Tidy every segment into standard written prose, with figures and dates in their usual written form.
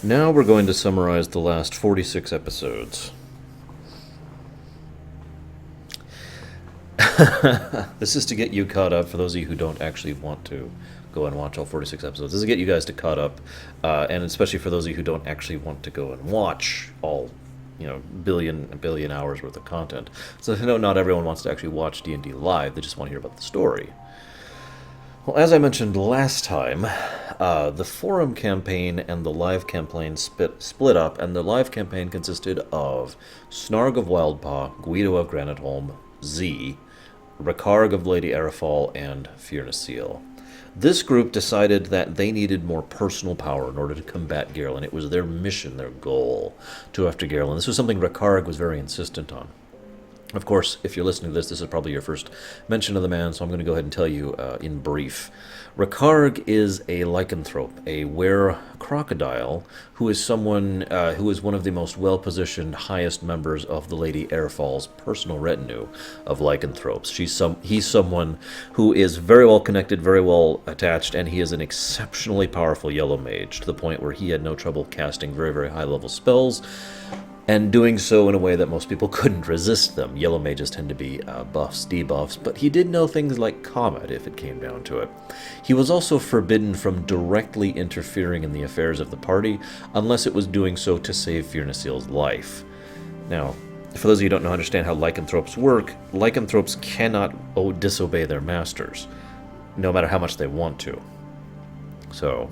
Now we're going to summarize the last 46 episodes. This is to get you caught up, for those of you who don't actually want to go and watch all 46 episodes. This is to get you guys to caught up, and especially for those of you who don't actually want to go and watch all, billion hours worth of content. So I know not everyone wants to actually watch D&D live, they just want to hear about the story. Well, as I mentioned last time, the forum campaign and the live campaign split up, and the live campaign consisted of Snarg of Wildpaw, Guido of Granitholm, Z, Rakarg of Lady Arafal, and Firnasil. This group decided that they needed more personal power in order to combat Garland. It was their mission, their goal, to go after Garland. This was something Rakarg was very insistent on. Of course, if you're listening to this, this is probably your first mention of the man, so I'm going to go ahead and tell you in brief. Rakarg is a lycanthrope, a were-crocodile, who is someone who is one of the most well-positioned, highest members of the Lady Arafal's personal retinue of lycanthropes. He's someone who is very well connected, very well attached, and he is an exceptionally powerful yellow mage, to the point where he had no trouble casting very, very high-level spells, and doing so in a way that most people couldn't resist them. Yellow mages tend to be buffs, debuffs, but he did know things like Comet, if it came down to it. He was also forbidden from directly interfering in the affairs of the party, unless it was doing so to save Firnasil's life. Now, for those of you who don't understand how lycanthropes work, lycanthropes cannot disobey their masters, no matter how much they want to. So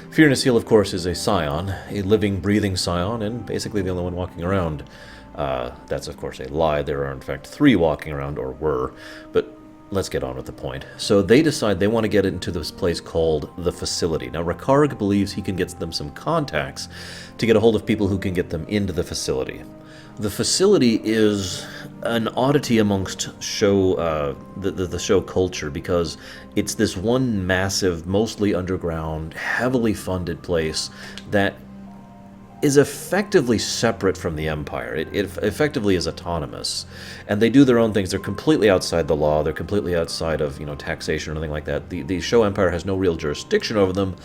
Firnasil, of course, is a scion, a living, breathing scion, and basically the only one walking around. That's, of course, a lie. There are, in fact, 3 walking around, or were, but let's get on with the point. So they decide they want to get into this place called the Facility. Now, Rakarg believes he can get them some contacts to get a hold of people who can get them into the Facility. The Facility is an oddity amongst the show culture, because it's this one massive, mostly underground, heavily funded place that is effectively separate from the Empire. It effectively is autonomous, and they do their own things. They're completely outside the law. They're completely outside of taxation or anything like that. The show Empire has no real jurisdiction over them.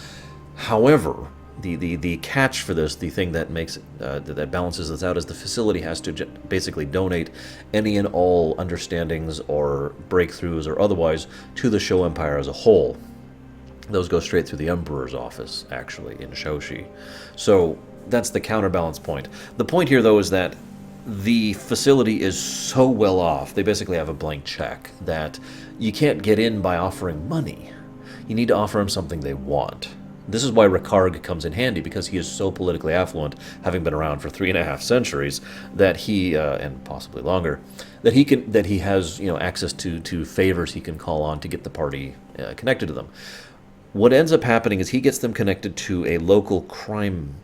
However, the catch for this, the thing that makes that balances this out, is the Facility has to basically donate any and all understandings or breakthroughs or otherwise to the show Empire as a whole. Those go straight through the Emperor's office, actually, in Shoshi. So that's the counterbalance point. The point here, though, is that the Facility is so well off, they basically have a blank check, that you can't get in by offering money. You need to offer them something they want. This is why Rakarg comes in handy, because he is so politically affluent, having been around for 3.5 centuries, that he, and possibly longer, that he has access to favors he can call on to get the party connected to them. What ends up happening is he gets them connected to a local crime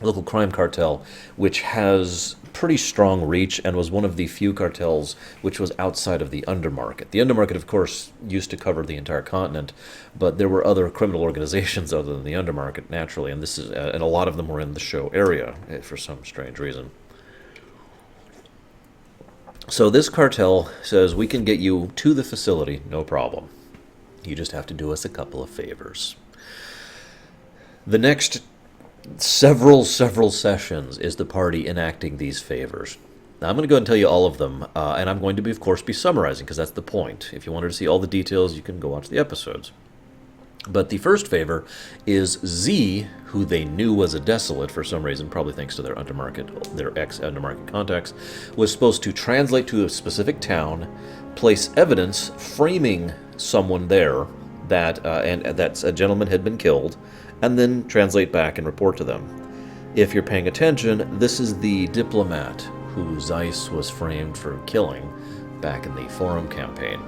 local crime cartel, which has pretty strong reach and was one of the few cartels which was outside of the Undermarket. The Undermarket, of course, used to cover the entire continent, but there were other criminal organizations other than the Undermarket, naturally, and and a lot of them were in the show area for some strange reason. So this cartel says, we can get you to the Facility, no problem. You just have to do us a couple of favors. The next several sessions is the party enacting these favors. Now, I'm going to go ahead and tell you all of them, and I'm going to, of course, be summarizing, because that's the point. If you wanted to see all the details, you can go watch the episodes. But the first favor is Z, who they knew was a desolate for some reason, probably thanks to their ex-Undermarket contacts, was supposed to translate to a specific town, place evidence framing someone there that a gentleman had been killed, and then translate back and report to them. If you're paying attention, this is the diplomat who Zeiss was framed for killing back in the forum campaign.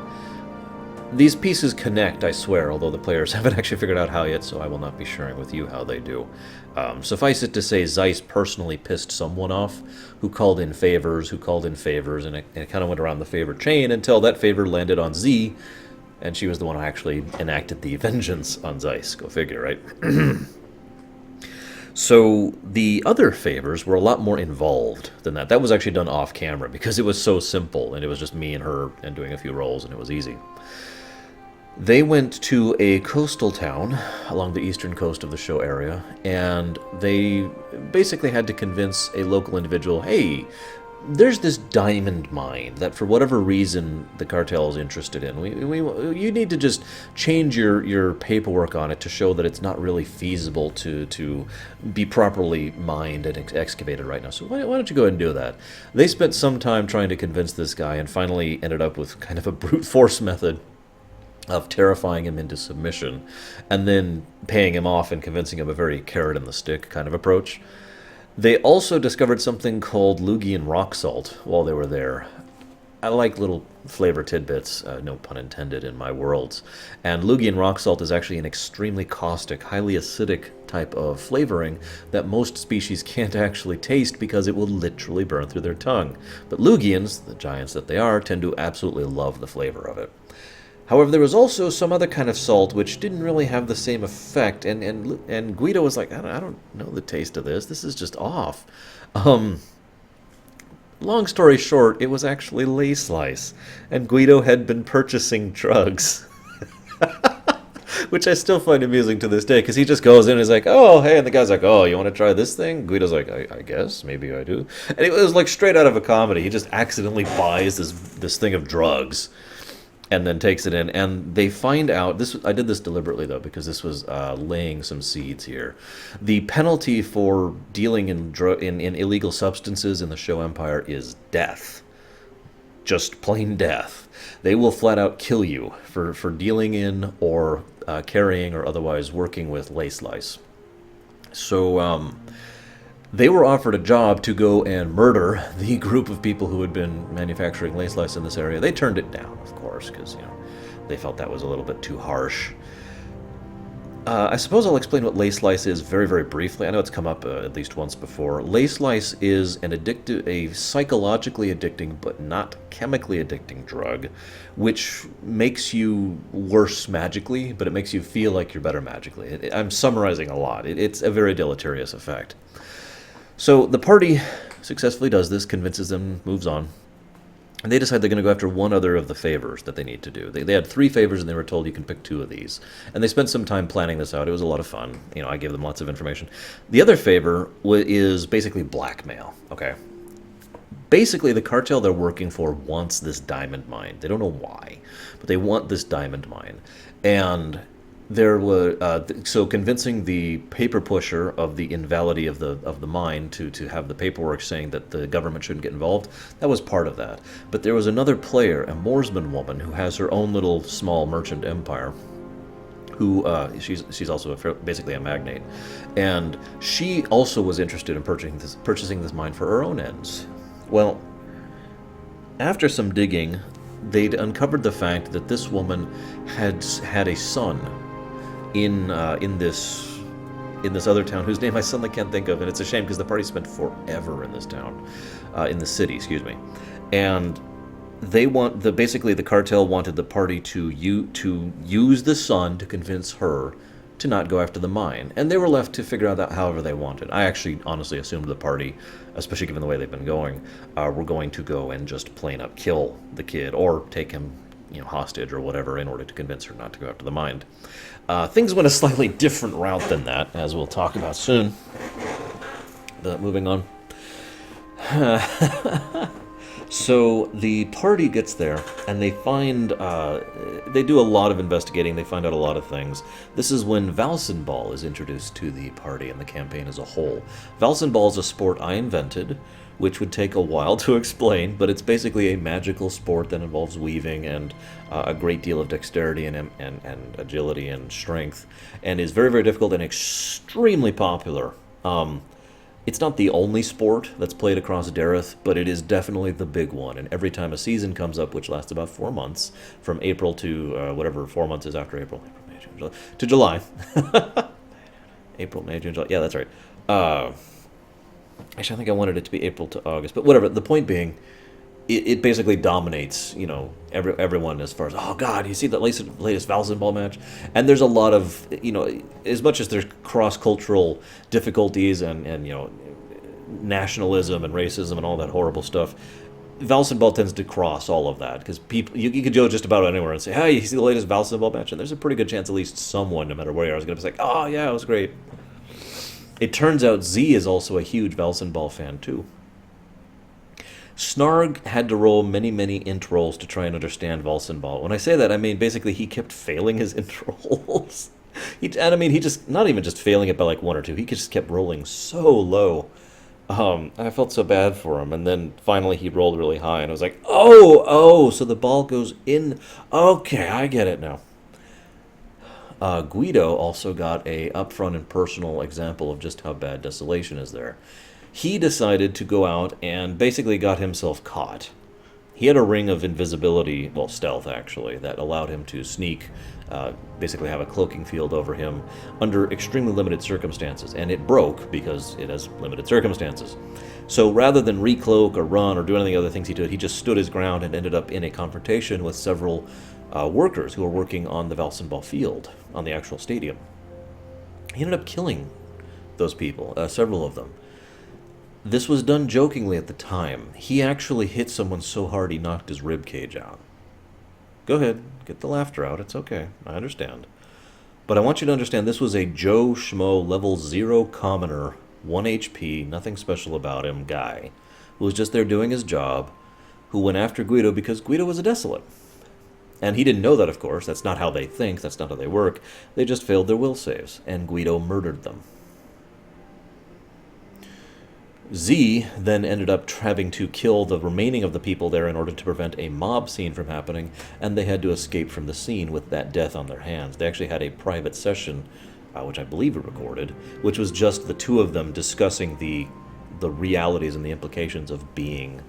These pieces connect, I swear, although the players haven't actually figured out how yet, so I will not be sharing with you how they do. Suffice it to say, Zeiss personally pissed someone off who called in favors, and it kind of went around the favor chain until that favor landed on Z, and she was the one who actually enacted the vengeance on Zeiss. Go figure, right? So the other favors were a lot more involved than that. That was actually done off camera because it was so simple, and it was just me and her and doing a few rolls, and it was easy. They went to a coastal town along the eastern coast of the show area, and they basically had to convince a local individual, hey, there's this diamond mine that for whatever reason the cartel is interested in. You need to just change your paperwork on it to show that it's not really feasible to be properly mined and excavated right now. So why don't you go ahead and do that? They spent some time trying to convince this guy and finally ended up with kind of a brute force method of terrifying him into submission and then paying him off and convincing him a very carrot and the stick kind of approach. They also discovered something called Lugian rock salt while they were there. I like little flavor tidbits, no pun intended, in my worlds. And Lugian rock salt is actually an extremely caustic, highly acidic type of flavoring that most species can't actually taste because it will literally burn through their tongue. But Lugians, the giants that they are, tend to absolutely love the flavor of it. However, there was also some other kind of salt which didn't really have the same effect, and Guido was like, I don't know the taste of this. This is just off. Long story short, it was actually lace slice, and Guido had been purchasing drugs. Which I still find amusing to this day, because he just goes in and is like, oh, hey, and the guy's like, oh, you want to try this thing? Guido's like, I guess, maybe I do. And it was like straight out of a comedy. He just accidentally buys this thing of drugs and then takes it in, and they find out, I did this deliberately though, because this was laying some seeds here. The penalty for dealing in illegal substances in the show empire is death. Just plain death. They will flat out kill you for dealing in or carrying or otherwise working with lace lice. So they were offered a job to go and murder the group of people who had been manufacturing lace lice in this area. They turned it down, of course, because they felt that was a little bit too harsh. I suppose I'll explain what lace lice is very, very briefly. I know it's come up at least once before. Lace lice is a psychologically addicting but not chemically addicting drug, which makes you worse magically, but it makes you feel like you're better magically. I'm summarizing a lot. It's a very deleterious effect. So the party successfully does this, convinces them, moves on, and they decide they're going to go after one other of the favors that they need to do. They had 3 favors, and they were told you can pick 2 of these. And they spent some time planning this out. It was a lot of fun. I gave them lots of information. The other favor is basically blackmail, okay? Basically, the cartel they're working for wants this diamond mine. They don't know why, but they want this diamond mine. And there were so convincing the paper pusher of the invalidity of the mine to have the paperwork saying that the government shouldn't get involved. That was part of that. But there was another player, a Moorsman woman, who has her own little small merchant empire. Who she's also basically a magnate, and she also was interested in purchasing this mine for her own ends. Well, after some digging, they'd uncovered the fact that this woman had a son in this other town whose name I suddenly can't think of, and it's a shame because the party spent forever in this town, in the city, excuse me, and they basically the cartel wanted the party to use the son to convince her to not go after the mine, and they were left to figure out that however they wanted. I actually honestly assumed the party, especially given the way they've been going, were going to go and just plain up kill the kid or take him hostage or whatever in order to convince her not to go after the mine. Things went a slightly different route than that, as we'll talk about soon. But moving on. So the party gets there, and they find, they do a lot of investigating, they find out a lot of things. This is when Valsenball is introduced to the party and the campaign as a whole. Valsenball is a sport I invented, which would take a while to explain, but it's basically a magical sport that involves weaving and a great deal of dexterity and agility and strength, and is very, very difficult and extremely popular. It's not the only sport that's played across Dareth, but it is definitely the big one. And every time a season comes up, which lasts about 4 months, from April to whatever 4 months is after April, May, June, July, to July. April, May, June, July. Yeah, that's right. Actually, I think I wanted it to be April to August, but whatever. The point being, it basically dominates, everyone as far as, oh God, you see that latest Valsenball match? And there's a lot of, as much as there's cross-cultural difficulties and nationalism and racism and all that horrible stuff, Valsenball tends to cross all of that, because people you could go just about anywhere and say, hey, you see the latest Valsenball match? And there's a pretty good chance at least someone, no matter where you are, is going to be like, oh, yeah, it was great. It turns out Z is also a huge Valsenball fan, too. Snarg had to roll many, many int rolls to try and understand Valsenball. When I say that, I mean basically he kept failing his int rolls. He just, not even just failing it by like 1 or 2, he just kept rolling so low. I felt so bad for him, and then finally he rolled really high, and I was like, oh, so the ball goes in. Okay, I get it now. Guido also got a upfront and personal example of just how bad desolation is there. He decided to go out and basically got himself caught. He had a ring of invisibility, well, stealth actually, that allowed him to sneak, basically have a cloaking field over him under extremely limited circumstances. And it broke because it has limited circumstances. So rather than recloak or run or do any of the other things he did, he just stood his ground and ended up in a confrontation with several workers who were working on the Valsenball field, on the actual stadium. He ended up killing those people, several of them. This was done jokingly at the time. He actually hit someone so hard he knocked his rib cage out. Go ahead, get the laughter out, it's okay, I understand. But I want you to understand this was a Joe Schmo level 0 commoner, 1 HP, nothing special about him guy, who was just there doing his job, who went after Guido because Guido was a desolate. And he didn't know that, of course, that's not how they think, that's not how they work, they just failed their will saves, and Guido murdered them. Z then ended up having to kill the remaining of the people there in order to prevent a mob scene from happening, and they had to escape from the scene with that death on their hands. They actually had a private session, which I believe were recorded, which was just the two of them discussing the realities and the implications of being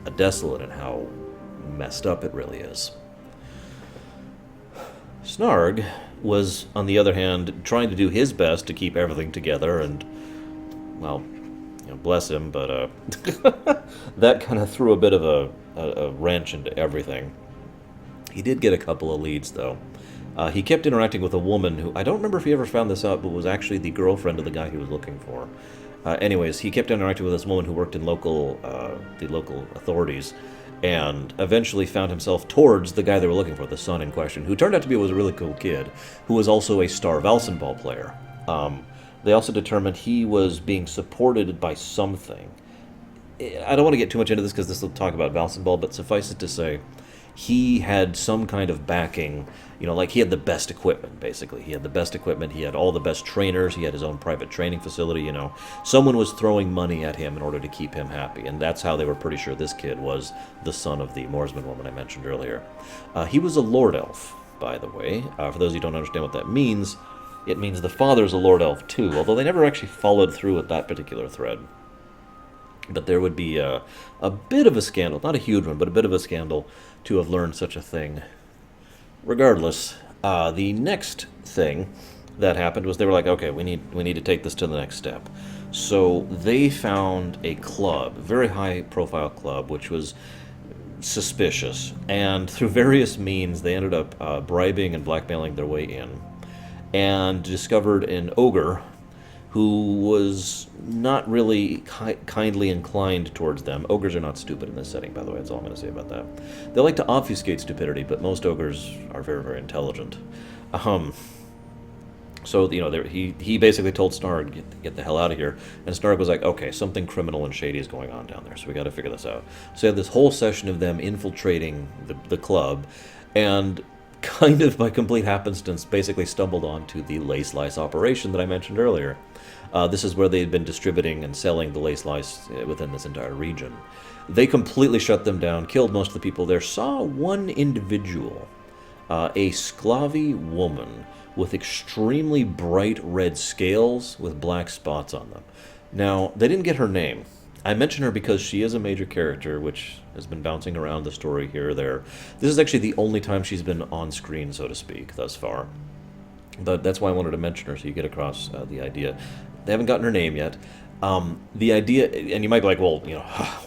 a desolate and how messed up it really is. Snarg was, on the other hand, trying to do his best to keep everything together, and, well, bless him, but that kind of threw a bit of a wrench into everything. He did get a couple of leads, though. He kept interacting with a woman who, I don't remember if he ever found this out, but was actually the girlfriend of the guy he was looking for. Anyways, he kept interacting with this woman who worked in the local authorities, and eventually found himself towards the guy they were looking for, the son in question, who turned out to be a really cool kid, who was also a star Valsenball player. They also determined he was being supported by something. I don't want to get too much into this because this will talk about Valsenball, but suffice it to say, he had some kind of backing, like he had the best equipment, basically. He had the best equipment, he had all the best trainers, he had his own private training facility, Someone was throwing money at him in order to keep him happy, and that's how they were pretty sure this kid was the son of the Moorsman woman I mentioned earlier. He was a Lord Elf, by the way. For those who don't understand what that means, it means the father's a Lord Elf too, although they never actually followed through with that particular thread. But there would be a bit of a scandal, not a huge one, but a bit of a scandal to have learned such a thing. Regardless, the next thing that happened was they were like, okay, we need to take this to the next step. So they found a club, very high-profile club, which was suspicious, and through various means they ended up bribing and blackmailing their way in, and discovered an ogre who was not really kindly inclined towards them. Ogres are not stupid in this setting, by the way, that's all I'm going to say about that. They like to obfuscate stupidity, but most ogres are very, very intelligent. So, he basically told Snarg, get the hell out of here, and Snarg was like, okay, something criminal and shady is going on down there, so we got to figure this out. So you had this whole session of them infiltrating the club, and kind of by complete happenstance basically stumbled onto the lace lice operation that I mentioned earlier. This is where they had been distributing and selling the lace lice within this entire region. They completely shut them down, killed most of the people there, saw one individual, a Sclavi woman with extremely bright red scales with black spots on them. Now, they didn't get her name. I mention her because she is a major character, which has been bouncing around the story here or there. This is actually the only time she's been on screen, so to speak, thus far. But that's why I wanted to mention her, so you get across the idea. They haven't gotten her name yet. The idea, and you might be like, well,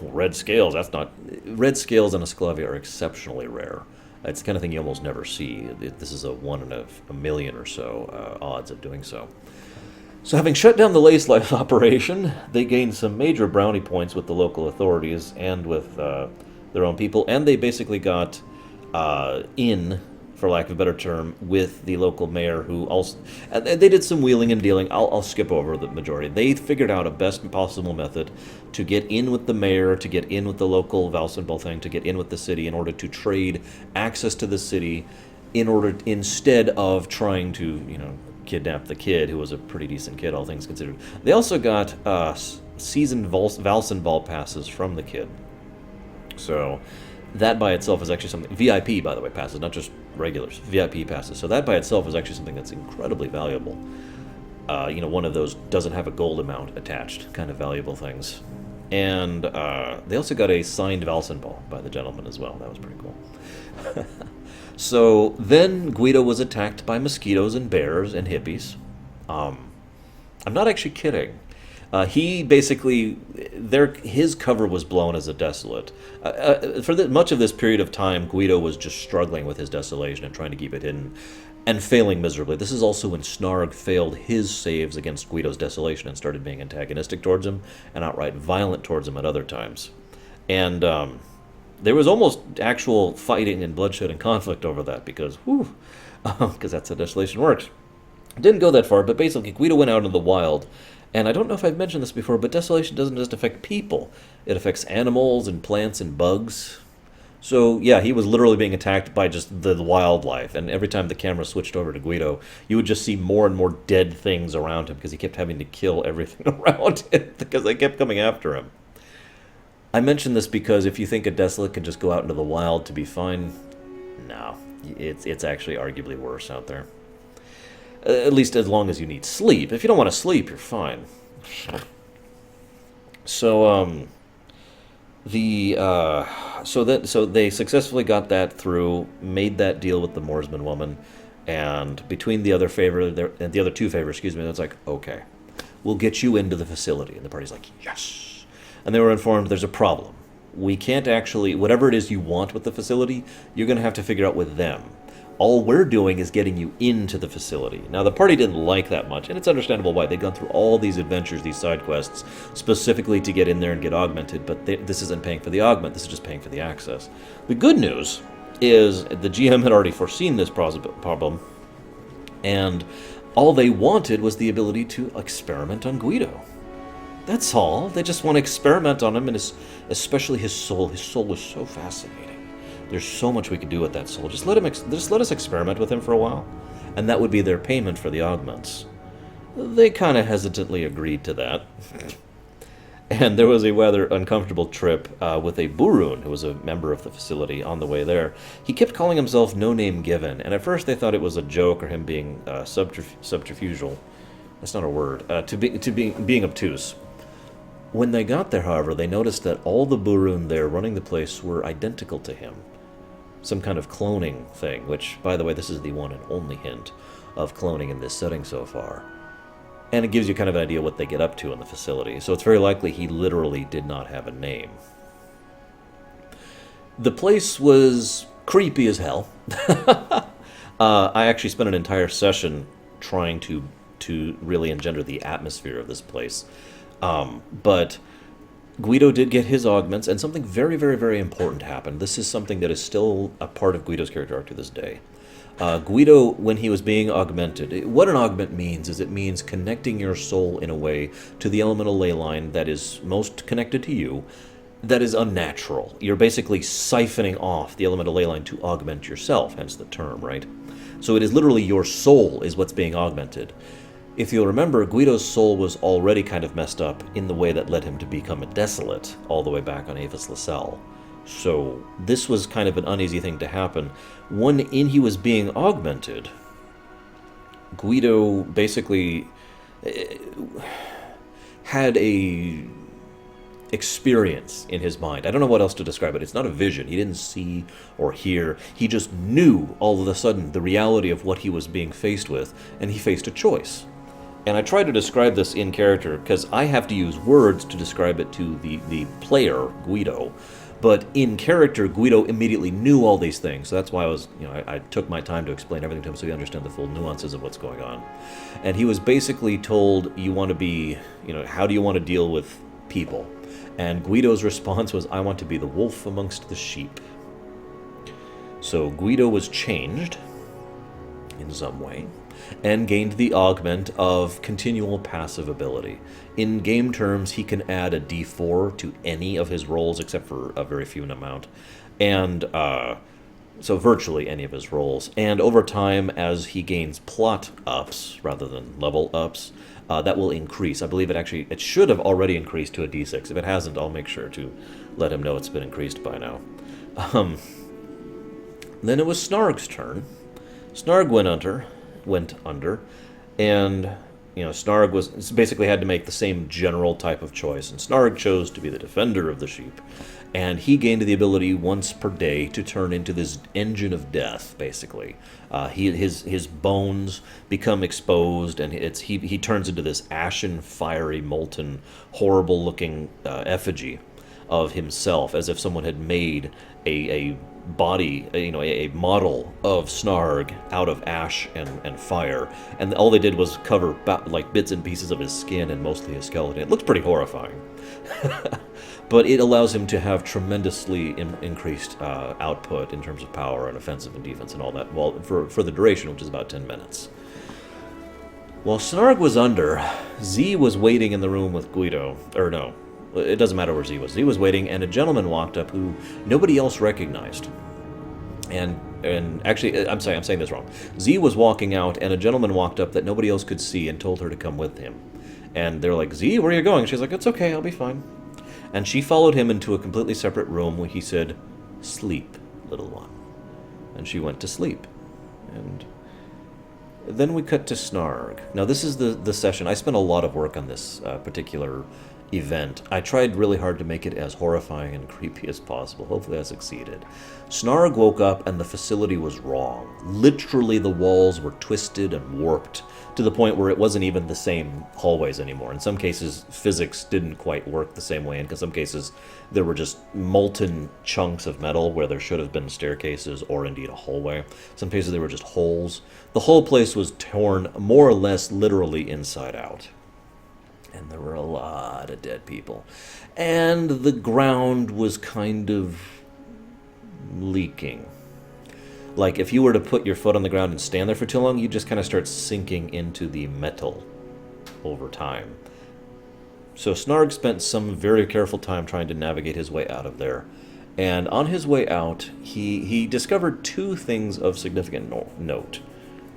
red scales, that's not... Red scales on a Sclavia are exceptionally rare. It's the kind of thing you almost never see. This is a 1 in a million or so odds of doing so. So having shut down the lace lice operation, they gained some major brownie points with the local authorities and with their own people, and they basically got in, for lack of a better term, with the local mayor, who also they did some wheeling and dealing. I'll skip over the majority. They figured out a best possible method to get in with the mayor, to get in with the local Valsenball thing, to get in with the city in order to trade access to the city, instead of trying to kidnap the kid, who was a pretty decent kid, all things considered. They also got seasoned Valsenball passes from the kid. So that by itself is actually something. VIP, by the way, passes, not just regulars. VIP passes. So that by itself is actually something that's incredibly valuable. One of those doesn't have a gold amount attached, kind of valuable things. And they also got a signed Valsenball by the gentleman as well. That was pretty cool. So then Guido was attacked by mosquitoes and bears and hippies. I'm not actually kidding. He basically, his cover was blown as a desolate. For much of this period of time, Guido was just struggling with his desolation and trying to keep it hidden, and failing miserably. This is also when Snarg failed his saves against Guido's desolation and started being antagonistic towards him and outright violent towards him at other times. And there was almost actual fighting and bloodshed and conflict over that, because that's how desolation works. Didn't go that far, but basically Guido went out into the wild. And I don't know if I've mentioned this before, but desolation doesn't just affect people. It affects animals and plants and bugs. So, yeah, he was literally being attacked by just the wildlife. And every time the camera switched over to Guido, you would just see more and more dead things around him, because he kept having to kill everything around him, because they kept coming after him. I mention this because if you think a desolate can just go out into the wild to be fine, no. It's actually arguably worse out there. At least as long as you need sleep. If you don't want to sleep, you're fine. So so they successfully got that through, made that deal with the Moorsman woman, and between the other two favors, it's like, okay, we'll get you into the facility. And the party's like, yes. And they were informed there's a problem. We can't actually, whatever it is you want with the facility, you're going to have to figure out with them. All we're doing is getting you into the facility. Now, the party didn't like that much, and it's understandable why. They'd gone through all these adventures, these side quests, specifically to get in there and get augmented, but this isn't paying for the augment, this is just paying for the access. The good news is the GM had already foreseen this problem, and all they wanted was the ability to experiment on Guido. That's all. They just want to experiment on him, and especially his soul. His soul was so fascinating. There's so much we could do with that soul. Just let us experiment with him for a while, and that would be their payment for the augments. They kind of hesitantly agreed to that. And there was a rather uncomfortable trip with a Burun, who was a member of the facility, on the way there. He kept calling himself No Name Given, and at first they thought it was a joke or him being subterfugal. That's not a word. Being obtuse. When they got there, however, they noticed that all the Burun there running the place were identical to him. Some kind of cloning thing, which, by the way, this is the one and only hint of cloning in this setting so far. And it gives you kind of an idea what they get up to in the facility, so it's very likely he literally did not have a name. The place was creepy as hell. I actually spent an entire session trying to really engender the atmosphere of this place. But Guido did get his augments, and something very, very, very important happened. This is something that is still a part of Guido's character arc to this day. Guido, when he was being augmented, what an augment means is it means connecting your soul in a way to the elemental ley line that is most connected to you, that is unnatural. You're basically siphoning off the elemental ley line to augment yourself, hence the term, right? So it is literally your soul is what's being augmented. If you'll remember, Guido's soul was already kind of messed up in the way that led him to become a desolate all the way back on Avis LaSalle. So this was kind of an uneasy thing to happen. When he was being augmented, Guido basically had a experience in his mind. I don't know what else to describe it. It's not a vision. He didn't see or hear. He just knew all of a sudden the reality of what he was being faced with, and he faced a choice. And I try to describe this in character because I have to use words to describe it to the player, Guido. But in character, Guido immediately knew all these things. So that's why I took my time to explain everything to him so he understood the full nuances of what's going on. And he was basically told, you want to be, how do you want to deal with people? And Guido's response was, "I want to be the wolf amongst the sheep." So Guido was changed in some way and gained the augment of continual passive ability. In game terms, he can add a d4 to any of his rolls except for a very few amount. And so virtually any of his rolls. And over time, as he gains plot ups rather than level ups, that will increase. I believe it should have already increased to a d6. If it hasn't, I'll make sure to let him know it's been increased by now. Then it was Snarg's turn. Snarg went under, and Snarg basically had to make the same general type of choice, and Snarg chose to be the defender of the sheep, and he gained the ability once per day to turn into this engine of death. Basically, his bones become exposed, and he turns into this ashen, fiery, molten, horrible-looking effigy of himself, as if someone had made a body, a model of Snarg out of ash and fire, and all they did was cover like bits and pieces of his skin and mostly his skeleton. It looks pretty horrifying. But it allows him to have tremendously increased output in terms of power and offensive and defense and all that, well, for the duration, which is about 10 minutes. While Snarg was under, Z was waiting in the room with Guido, or no, it doesn't matter where Z was. Z was waiting, and a gentleman walked up who nobody else recognized. And actually, I'm saying this wrong. Z was walking out, and a gentleman walked up that nobody else could see and told her to come with him. And they're like, "Z, where are you going?" She's like, "It's okay, I'll be fine." And she followed him into a completely separate room where he said, "Sleep, little one." And she went to sleep. And then we cut to Snarg. Now, this is the session. I spent a lot of work on this particular event. I tried really hard to make it as horrifying and creepy as possible. Hopefully I succeeded. Snarg woke up and the facility was wrong. Literally the walls were twisted and warped to the point where it wasn't even the same hallways anymore. In some cases, physics didn't quite work the same way. In some cases, there were just molten chunks of metal where there should have been staircases or indeed a hallway. Some cases, there were just holes. The whole place was torn more or less literally inside out. And there were a lot of dead people. And the ground was kind of leaking. Like, if you were to put your foot on the ground and stand there for too long, you just kind of start sinking into the metal over time. So Snarg spent some very careful time trying to navigate his way out of there. And on his way out, he discovered two things of significant note.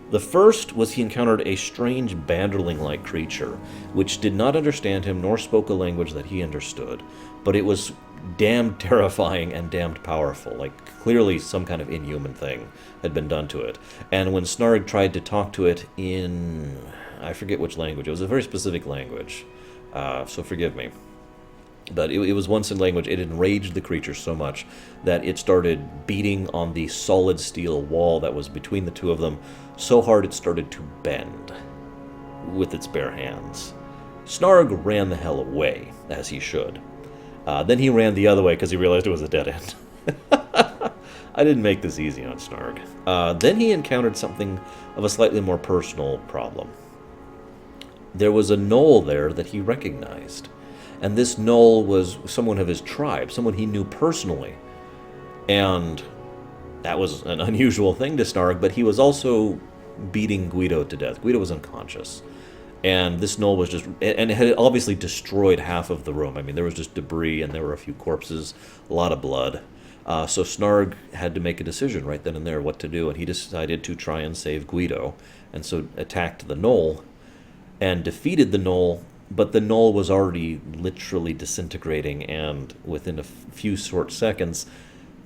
The first was he encountered a strange banderling-like creature, which did not understand him nor spoke a language that he understood, but it was damned terrifying and damned powerful. Like, clearly some kind of inhuman thing had been done to it. And when Snarg tried to talk to it in, I forget which language, it was a very specific language, so forgive me. But it was once in language. It enraged the creature so much that it started beating on the solid steel wall that was between the two of them so hard it started to bend with its bare hands. Snarg ran the hell away, as he should. Then he ran the other way because he realized it was a dead end. I didn't make this easy on Snarg. Then he encountered something of a slightly more personal problem. There was a gnoll there that he recognized. And this gnoll was someone of his tribe, someone he knew personally. And that was an unusual thing to Snarg, but he was also beating Guido to death. Guido was unconscious. And this gnoll was just, and it had obviously destroyed half of the room. I mean, there was just debris and there were a few corpses, a lot of blood. So Snarg had to make a decision right then and there what to do, and he decided to try and save Guido. And so attacked the gnoll and defeated the gnoll. But the gnoll was already literally disintegrating, and within a few short seconds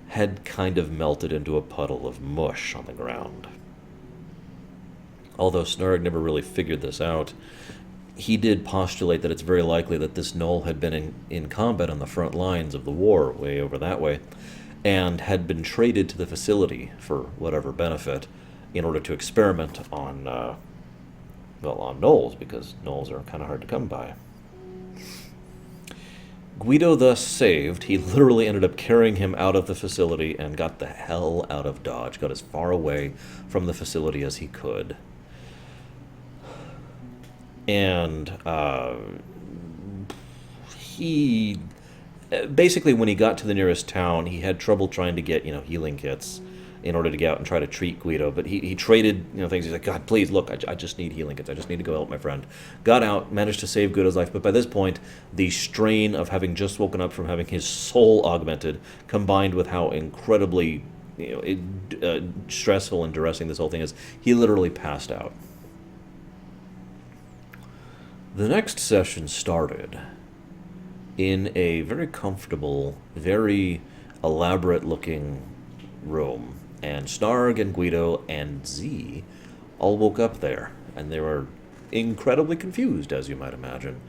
had kind of melted into a puddle of mush on the ground. Although Snarg never really figured this out, he did postulate that it's very likely that this gnoll had been in combat on the front lines of the war, way over that way, and had been traded to the facility for whatever benefit in order to experiment on gnolls, because gnolls are kind of hard to come by. Guido thus saved, he literally ended up carrying him out of the facility and got the hell out of Dodge, got as far away from the facility as he could. And he Basically, when he got to the nearest town, he had trouble trying to get, healing kits in order to get out and try to treat Guido. But he traded, things. He's like, God, please, look, I just need healing kits. I just need to go help my friend. Got out, managed to save Guido's life. But by this point, the strain of having just woken up from having his soul augmented, combined with how incredibly stressful and duressing this whole thing is, he literally passed out. The next session started in a very comfortable, very elaborate-looking room. And Snarg and Guido and Z all woke up there, and they were incredibly confused, as you might imagine.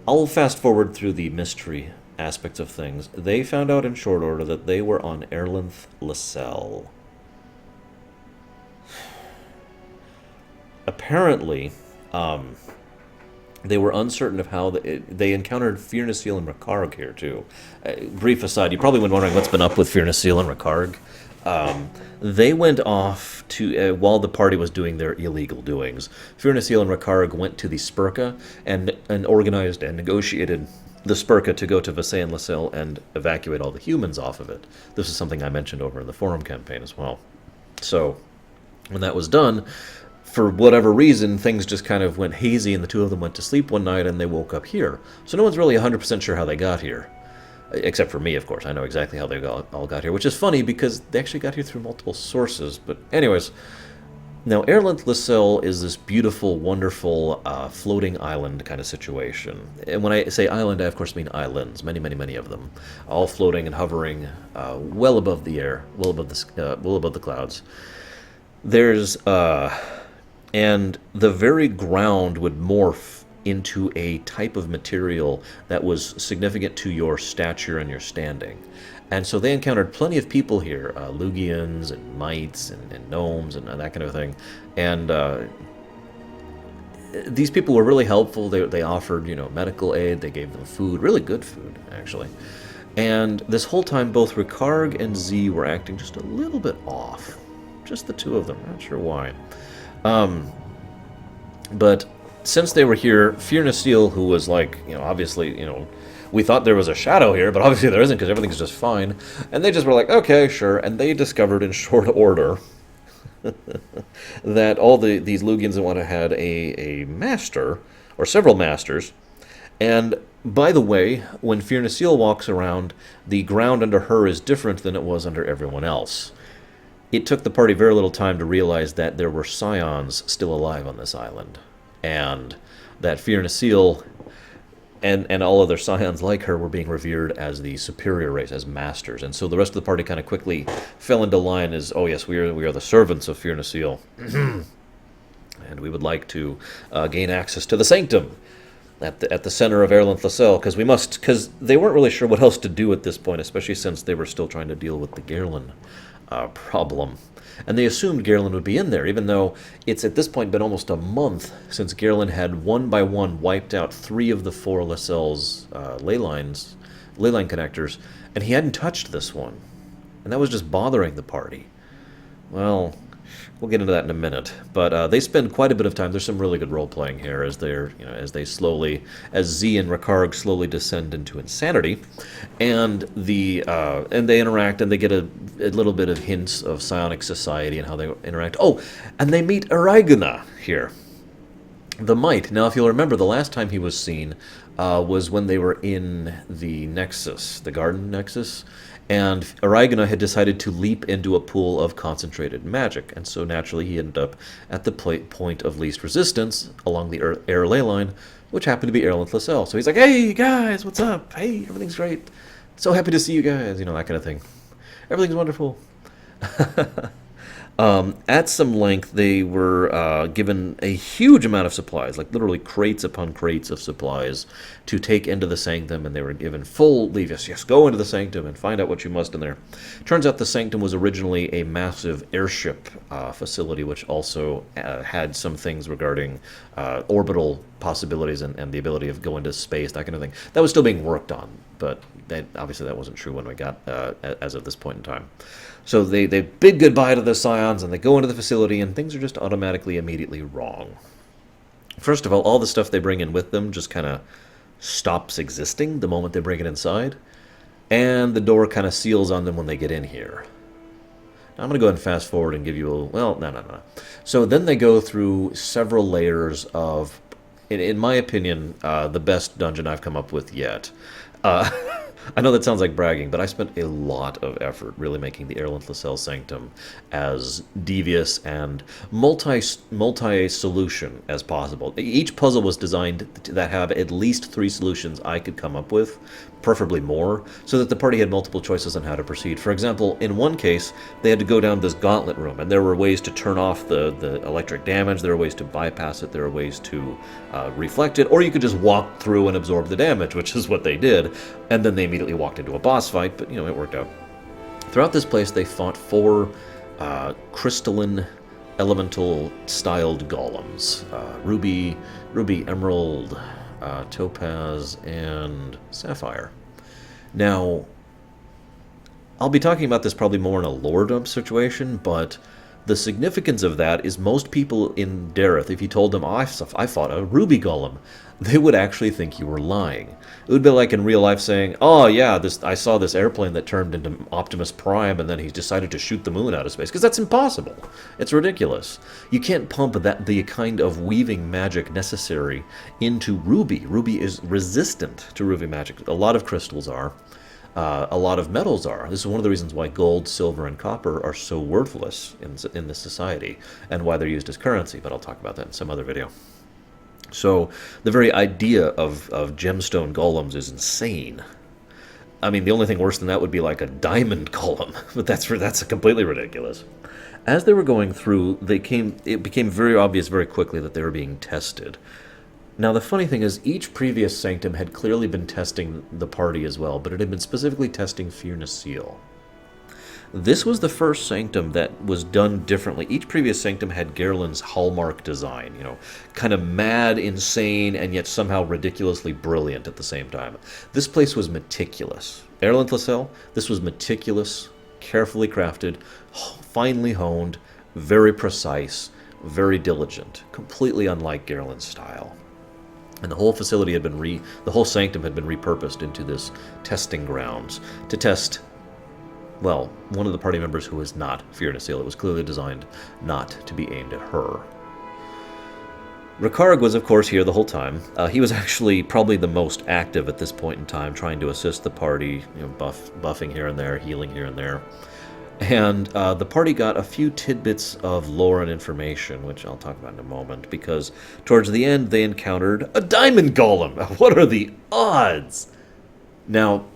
I'll fast forward through the mystery aspects of things. They found out in short order that they were on Airin-Lell. Apparently, they were uncertain of how they encountered Firnasil and Rakarg here, too. Brief aside, you probably been wondering what's been up with Firnasil and Rakarg. They went off to, while the party was doing their illegal doings, Firnasil and Rakarg went to the Spurka and organized and negotiated the Spurka to go to Airin-Lell and evacuate all the humans off of it. This is something I mentioned over in the forum campaign as well. So, when that was done, for whatever reason, things just kind of went hazy, and the two of them went to sleep one night, and they woke up here. So no one's really 100% sure how they got here. Except for me, of course. I know exactly how they all got here, which is funny, because they actually got here through multiple sources. But anyways, now Airin-Lell is this beautiful, wonderful, floating island kind of situation. And when I say island, I of course mean islands, many, many, many of them. All floating and hovering well above the air, well above the clouds. There's... And the very ground would morph into a type of material that was significant to your stature and your standing. And so they encountered plenty of people here, Lugians and mites and gnomes and that kind of thing. And these people were really helpful. They offered, medical aid. They gave them food, really good food, actually. And this whole time, both Rakarg and Z were acting just a little bit off. Just the two of them, not sure why. But since they were here, Firnasil, who was like, obviously, we thought there was a shadow here, but obviously there isn't because everything's just fine. And they just were like, okay, sure. And they discovered in short order that all these Lugians had a master, or several masters. And by the way, when Firnasil walks around, the ground under her is different than it was under everyone else. It took the party very little time to realize that there were Scions still alive on this island, and that Firnasil and all other Scions like her were being revered as the superior race, as masters. And so the rest of the party kind of quickly fell into line as, oh yes, we are the servants of Firnasil, and we would like to gain access to the sanctum at the center of Airin-Lell, because they weren't really sure what else to do at this point, especially since they were still trying to deal with the Gerlin problem. And they assumed Gerlin would be in there, even though it's at this point been almost a month since Gerlin had one by one wiped out 3 of the 4 Lascelles ley line connectors, and he hadn't touched this one. And that was just bothering the party. Well, we'll get into that in a minute. But they spend quite a bit of time. There's some really good role-playing here as as Z and Rakarg slowly descend into insanity, and they interact, and they get a little bit of hints of psionic society and how they interact. Oh, and they meet Airin-Lell here, the Mite. Now, if you'll remember, the last time he was seen was when they were in the Nexus, the Garden Nexus. And Airin-Lell had decided to leap into a pool of concentrated magic, and so naturally he ended up at the point of least resistance along the air ley line, which happened to be Airin-Lell. So he's like, hey guys, what's up? Hey, everything's great. So happy to see you guys, that kind of thing. Everything's wonderful. At some length, they were given a huge amount of supplies, like literally crates upon crates of supplies to take into the sanctum, and they were given full leave. Yes, go into the sanctum and find out what you must in there. Turns out the sanctum was originally a massive airship facility, which also had some things regarding orbital possibilities and the ability of going to space, that kind of thing. That was still being worked on, but obviously that wasn't true when we got as of this point in time. So they bid goodbye to the Scions, and they go into the facility, and things are just automatically, immediately wrong. First of all the stuff they bring in with them just kind of stops existing the moment they bring it inside. and the door kind of seals on them when they get in here. Now, I'm going to go ahead and fast forward and give you a... Well, no. So then they go through several layers of, in my opinion, the best dungeon I've come up with yet. I know that sounds like bragging, but I spent a lot of effort really making the Airin-Lell sanctum as devious and multi-solution as possible. Each puzzle was designed to have at least 3 solutions I could come up with, preferably more, so that the party had multiple choices on how to proceed. For example, in one case, they had to go down this gauntlet room, and there were ways to turn off the electric damage, there were ways to bypass it, there were ways to reflect it, or you could just walk through and absorb the damage, which is what they did, and then they immediately walked into a boss fight, but, it worked out. Throughout this place, they fought 4 crystalline, elemental-styled golems. Ruby, Emerald, Topaz, and Sapphire. Now, I'll be talking about this probably more in a lore dump situation, but the significance of that is most people in Dareth, if you told them, I fought a Ruby Golem, they would actually think you were lying. It would be like in real life saying, oh yeah, I saw this airplane that turned into Optimus Prime and then he decided to shoot the moon out of space, because that's impossible. It's ridiculous. You can't pump the kind of weaving magic necessary into Ruby. Ruby is resistant to Ruby magic. A lot of crystals are. A lot of metals are. This is one of the reasons why gold, silver, and copper are so worthless in this society, and why they're used as currency, but I'll talk about that in some other video. So the very idea of gemstone golems is insane. I mean, the only thing worse than that would be like a diamond golem, but that's completely ridiculous. As they were going through, it became very obvious very quickly that they were being tested. Now, the funny thing is, each previous sanctum had clearly been testing the party as well, but it had been specifically testing Fear Seal. This was the first sanctum that was done differently. Each previous sanctum had Gerlin's hallmark design, kind of mad, insane, and yet somehow ridiculously brilliant at the same time. This place was meticulous. Airin-Lell, this was meticulous, carefully crafted, finely honed, very precise, very diligent, completely unlike Gerlin's style. And the whole facility the whole sanctum had been repurposed into this testing grounds to test, well, one of the party members who was not Fear Seal. It was clearly designed not to be aimed at her. Ricard was, of course, here the whole time. He was actually probably the most active at this point in time, trying to assist the party, buffing here and there, healing here and there. And the party got a few tidbits of lore and information, which I'll talk about in a moment, because towards the end they encountered a diamond golem. What are the odds? Now,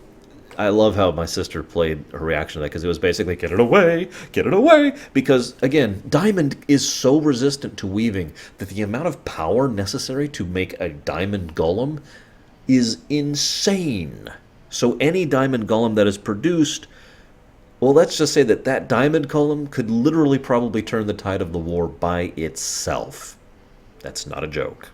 I love how my sister played her reaction to that, because it was basically, get it away, because, again, diamond is so resistant to weaving that the amount of power necessary to make a diamond golem is insane. So any diamond golem that is produced, well, let's just say that diamond golem could literally probably turn the tide of the war by itself. That's not a joke.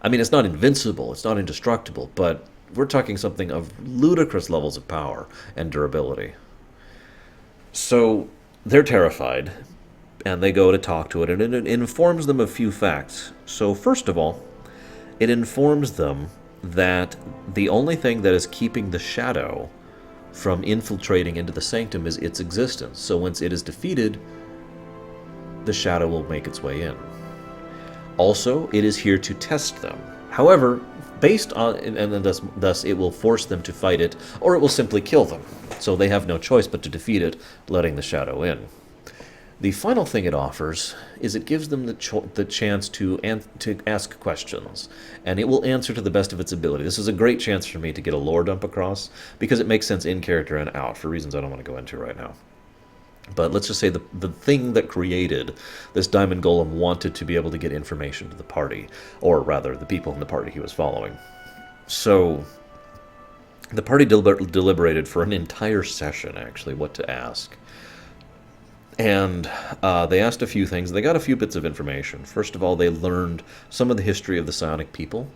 I mean, it's not invincible, it's not indestructible, but we're talking something of ludicrous levels of power and durability. So they're terrified, and they go to talk to it, and it informs them of a few facts. So first of all, it informs them that the only thing that is keeping the shadow from infiltrating into the sanctum is its existence. So once it is defeated, the shadow will make its way in. Also, it is here to test them. However, based on, and thus it will force them to fight it, or it will simply kill them. So they have no choice but to defeat it, letting the shadow in. The final thing it offers is it gives them the chance to ask questions, and it will answer to the best of its ability. This is a great chance for me to get a lore dump across, because it makes sense in character and out, for reasons I don't want to go into right now. But let's just say the thing that created this diamond golem wanted to be able to get information to the party, or rather, the people in the party he was following. So the party deliberated for an entire session, actually, what to ask. And they asked a few things. They got a few bits of information. First of all, they learned some of the history of the Psionic people.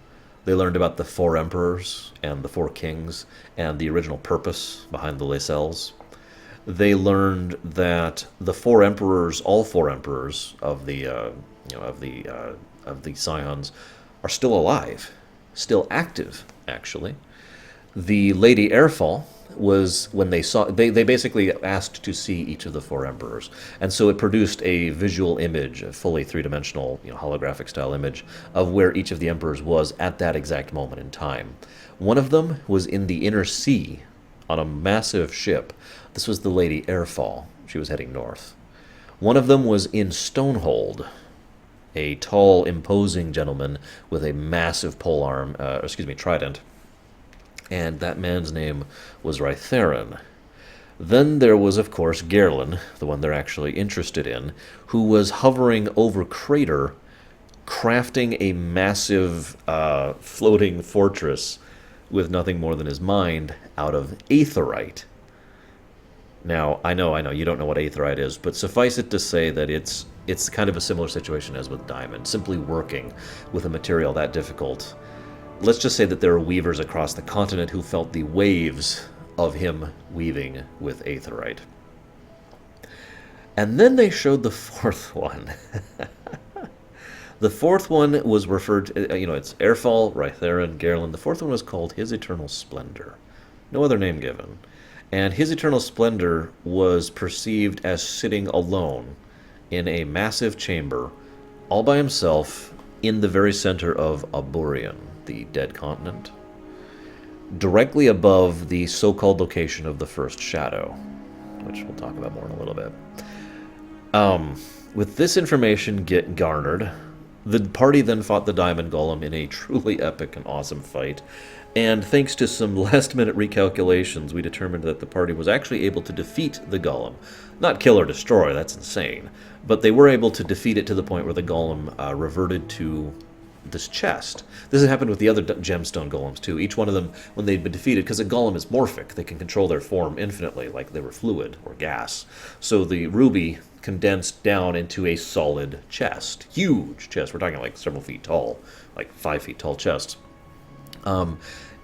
They learned about the 4 emperors and the 4 kings and the original purpose behind the Lascelles. They learned that the 4 emperors, all 4 emperors of the Scions, are still alive, still active, actually. The Lady Airfall was when they basically asked to see each of the four emperors, and so it produced a visual image, a fully three-dimensional, holographic style image of where each of the emperors was at that exact moment in time. One of them was in the inner sea on a massive ship. This was the Lady Airfall. She was heading north. One of them was in Stonehold, a tall, imposing gentleman with a massive trident, and that man's name was Rytherin. Then there was, of course, Gerlin, the one they're actually interested in, who was hovering over Crater, crafting a massive floating fortress with nothing more than his mind out of aetherite. Now, I know, you don't know what aetherite is, but suffice it to say that it's kind of a similar situation as with diamond, simply working with a material that difficult. Let's just say that there are weavers across the continent who felt the waves of him weaving with aetherite. And then they showed the fourth one. The fourth one was referred to, it's Airfall, Rytherin, Gerlin. The fourth one was called His Eternal Splendor. No other name given. And His Eternal Splendor was perceived as sitting alone in a massive chamber, all by himself, in the very center of Aburian, the dead continent, directly above the so-called location of the first shadow, which we'll talk about more in a little bit. With this information garnered, the party then fought the Diamond Golem in a truly epic and awesome fight, and thanks to some last-minute recalculations, we determined that the party was actually able to defeat the Golem. Not kill or destroy, that's insane, but they were able to defeat it to the point where the Golem reverted to this chest. This had happened with the other gemstone golems too. Each one of them, when they'd been defeated, because a golem is morphic, they can control their form infinitely, like they were fluid or gas. So the ruby condensed down into a solid chest. Huge chest. We're talking like several feet tall, like 5 feet tall chests.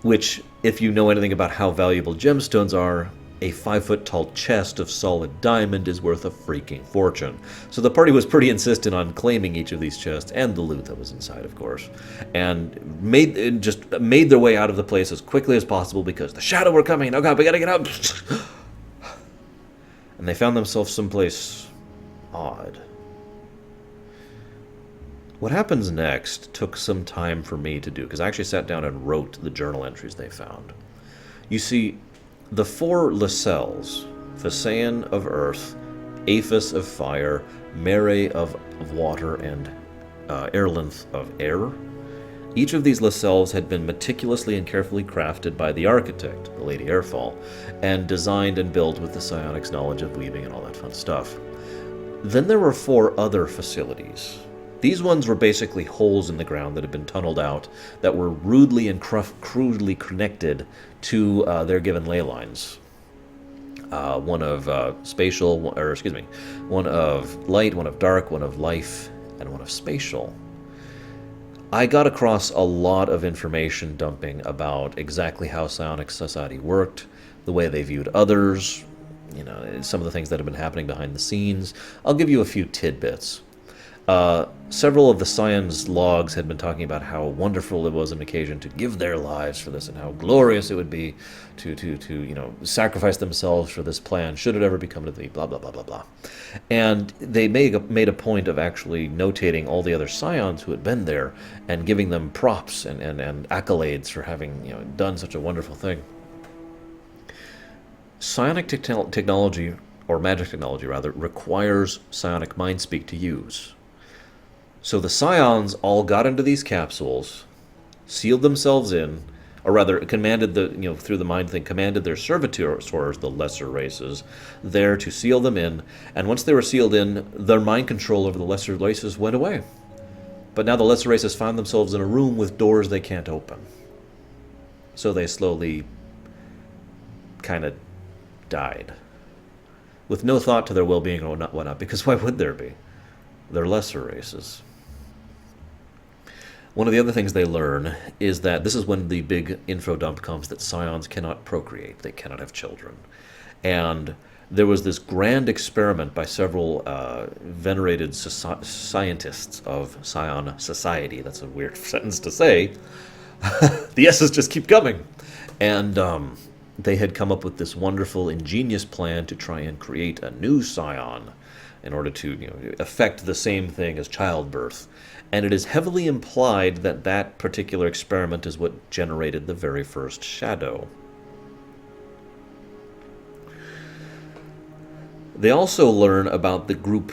Which, if you know anything about how valuable gemstones are, a 5-foot tall chest of solid diamond is worth a freaking fortune. So the party was pretty insistent on claiming each of these chests, and the loot that was inside, of course, and made their way out of the place as quickly as possible because the shadow were coming. Oh god, we gotta get out! And they found themselves someplace odd. What happens next took some time for me to do, because I actually sat down and wrote the journal entries they found. You see, the 4 Lascelles, Phasean of earth, Aphis of fire, Mere of water, and Erlinth of air, each of these Lascelles had been meticulously and carefully crafted by the architect, the Lady Airfall, and designed and built with the psionic's knowledge of weaving and all that fun stuff. Then there were 4 other facilities. These ones were basically holes in the ground that had been tunneled out that were rudely and crudely connected to their given ley lines. One of one of light, one of dark, one of life, and one of spatial. I got across a lot of information dumping about exactly how psionic society worked, the way they viewed others, some of the things that have been happening behind the scenes. I'll give you a few tidbits. Several of the Scions logs had been talking about how wonderful it was an occasion to give their lives for this, and how glorious it would be to sacrifice themselves for this plan, should it ever become to be, blah, blah, blah, blah, blah. And they made a point of actually notating all the other Scions who had been there, and giving them props and accolades for having done such a wonderful thing. Psionic technology, or magic technology rather, requires psionic mind speak to use. So the Scions all got into these capsules, sealed themselves in, or rather commanded through the mind thing, commanded their servitors, the lesser races, there to seal them in, and once they were sealed in, their mind control over the lesser races went away. But now the lesser races found themselves in a room with doors they can't open. So they slowly kind of died, with no thought to their well-being or whatnot, because why would there be? They're lesser races. One of the other things they learn is that this is when the big info dump comes, that Scions cannot procreate. They cannot have children. And there was this grand experiment by several venerated scientists of Scion society, that's a weird sentence to say, The S's just keep coming. And they had come up with this wonderful, ingenious plan to try and create a new Scion in order to affect the same thing as childbirth. And it is heavily implied that that particular experiment is what generated the very first shadow. They also learn about the group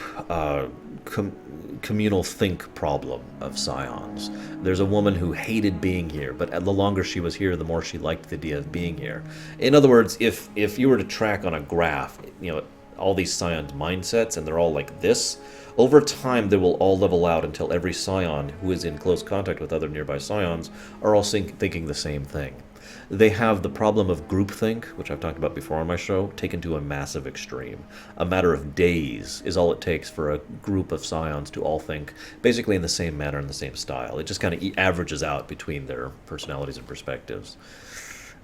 communal think problem of Scions. There's a woman who hated being here, but the longer she was here, the more she liked the idea of being here. In other words, if you were to track on a graph, all these Scions' mindsets, and they're all like this, over time they will all level out until every Scion who is in close contact with other nearby Scions are all thinking the same thing. They have the problem of groupthink, which I've talked about before on my show, taken to a massive extreme. A matter of days is all it takes for a group of Scions to all think basically in the same manner and the same style. It just kind of averages out between their personalities and perspectives.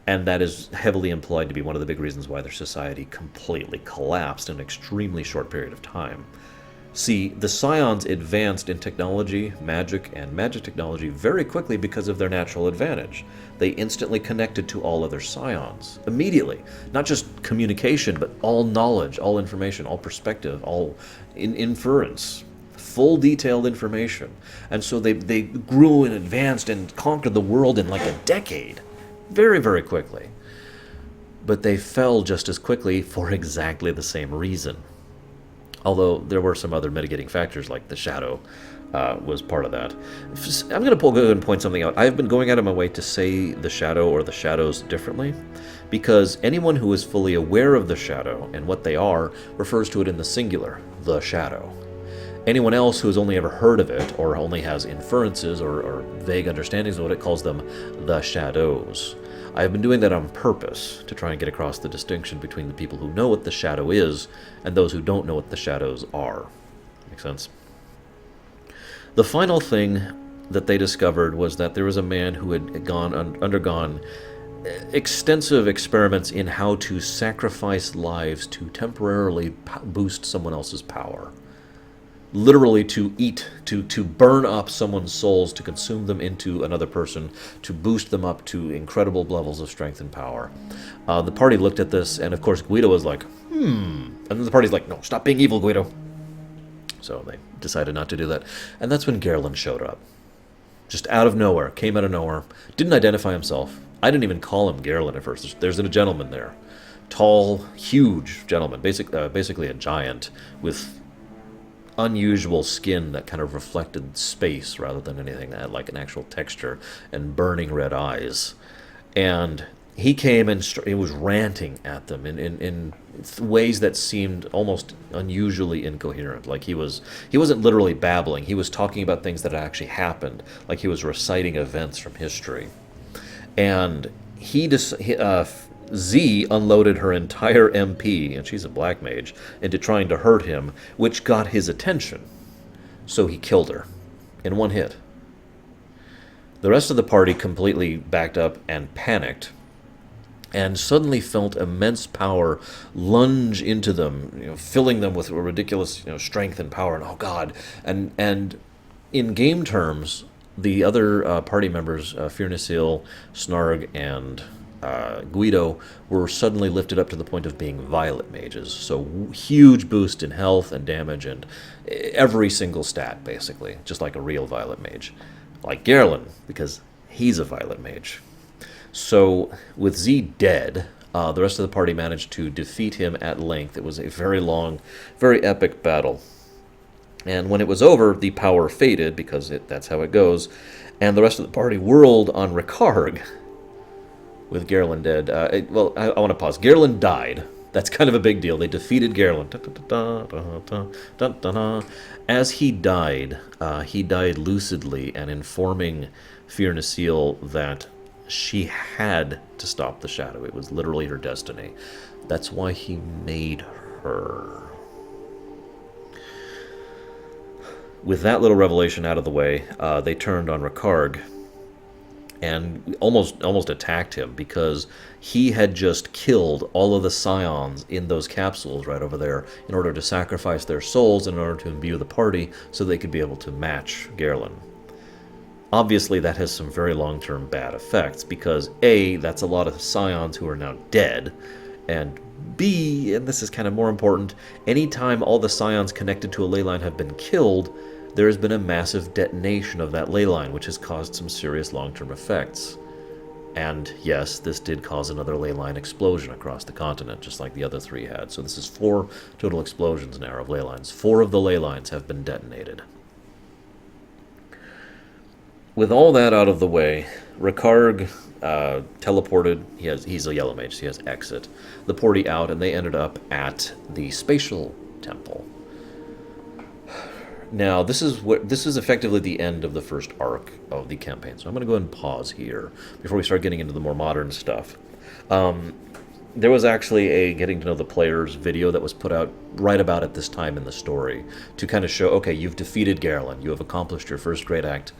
And that is heavily implied to be one of the big reasons why their society completely collapsed in an extremely short period of time. See, the Scions advanced in technology, magic, and magic technology very quickly because of their natural advantage. They instantly connected to all other Scions, immediately. Not just communication, but all knowledge, all information, all perspective, all inference, full detailed information. And so they grew and advanced and conquered the world in like a decade, very, very quickly. But they fell just as quickly for exactly the same reason. Although there were some other mitigating factors, like the shadow was part of that. I'm going to go ahead and point something out. I've been going out of my way to say the shadow or the shadows differently, because anyone who is fully aware of the shadow and what they are refers to it in the singular, the shadow. Anyone else who has only ever heard of it, or only has inferences or vague understandings of it, calls them the shadows. I have been doing that on purpose to try and get across the distinction between the people who know what the shadow is and those who don't know what the shadows are. Make sense? The final thing that they discovered was that there was a man who had undergone extensive experiments in how to sacrifice lives to temporarily boost someone else's power. Literally to eat, to burn up someone's souls, to consume them into another person, to boost them up to incredible levels of strength and power. The party looked at this, and of course Guido was like, And then the party's like, no, stop being evil, Guido. So they decided not to do that. And that's when Gerlin showed up. Just out of nowhere, came out of nowhere, didn't identify himself. I didn't even call him Gerlin at first. There's a gentleman there. Tall, huge gentleman, basically a giant with unusual skin that kind of reflected space rather than anything that had like an actual texture, and burning red eyes. And he came and he was ranting at them in ways that seemed almost unusually incoherent. Like he wasn't literally babbling. He was talking about things that had actually happened, like he was reciting events from history. And Z unloaded her entire MP, and she's a black mage, into trying to hurt him, which got his attention. So he killed her in one hit. The rest of the party completely backed up and panicked, and suddenly felt immense power lunge into them, filling them with ridiculous strength and power, and oh god. And in game terms, the other party members, Firnasil, Snarg, and Guido, were suddenly lifted up to the point of being violet mages. So huge boost in health and damage and every single stat, basically, just like a real violet mage. Like Gerlin, because he's a violet mage. So with Z dead, the rest of the party managed to defeat him at length. It was a very long, very epic battle. And when it was over, the power faded, because that's how it goes, and the rest of the party whirled on Rikarg, with Gerlin dead. I want to pause. Gerlin died. That's kind of a big deal. They defeated Gerlin. As he died lucidly and informing Firnasil that she had to stop the shadow. It was literally her destiny. That's why he made her. With that little revelation out of the way, they turned on Rikarg and almost attacked him, because he had just killed all of the Scions in those capsules right over there in order to sacrifice their souls in order to imbue the party so they could be able to match Gerlin. Obviously, that has some very long-term bad effects, because A, that's a lot of Scions who are now dead, and B, and this is kind of more important, anytime all the Scions connected to a ley line have been killed, there has been a massive detonation of that ley line, which has caused some serious long-term effects. And yes, this did cause another ley line explosion across the continent, just like the other three had. So this is 4 total explosions now of ley lines. 4 of the ley lines have been detonated. With all that out of the way, Ricard teleported. He's a yellow mage, so he has exit. The porty out, and they ended up at the spatial temple. Now, this is effectively the end of the first arc of the campaign, so I'm going to go ahead and pause here before we start getting into the more modern stuff. There was actually a getting to know the players video that was put out right about at this time in the story to kind of show, okay, you've defeated Garland, you have accomplished your first great act,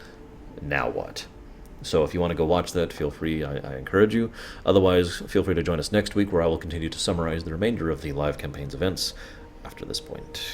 now what? So if you want to go watch that, feel free, I encourage you. Otherwise, feel free to join us next week, where I will continue to summarize the remainder of the live campaign's events after this point.